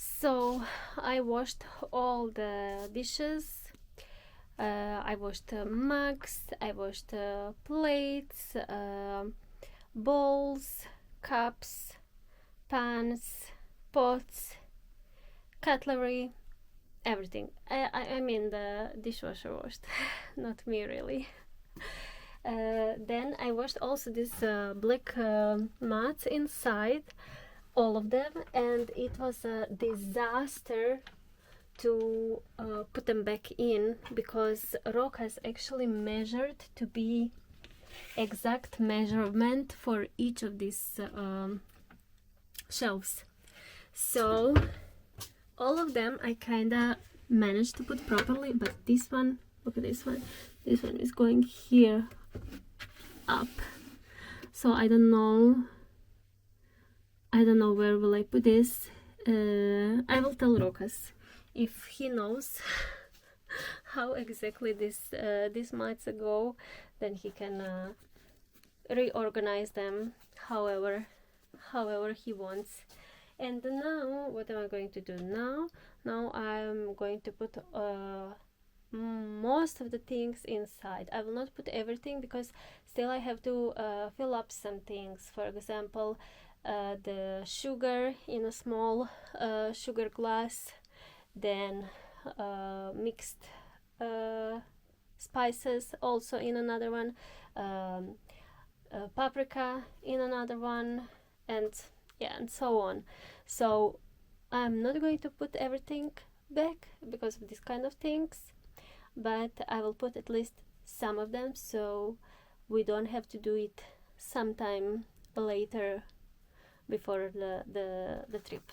So I washed all the dishes. I washed mugs, I washed plates, bowls, cups, pans, pots, cutlery, everything. I mean the dishwasher washed, not me really. Then I washed also these black mats inside, all of them, and it was a disaster to put them back in because Rock has actually measured to be exact measurement for each of these shelves. So all of them I kinda managed to put properly, but this one, look at this one is going here up, so I don't know where will I put this. I will tell Rokas if he knows how exactly these mats go, then he can reorganize them however he wants. And now what am I going to do now? Now I'm going to put most of the things inside. I will not put everything because still I have to fill up some things. For example, the sugar in a small sugar glass, then mixed spices also in another one, paprika in another one, and yeah, and so on. So I'm not going to put everything back because of this kind of things, but I will put at least some of them so we don't have to do it sometime later before the trip.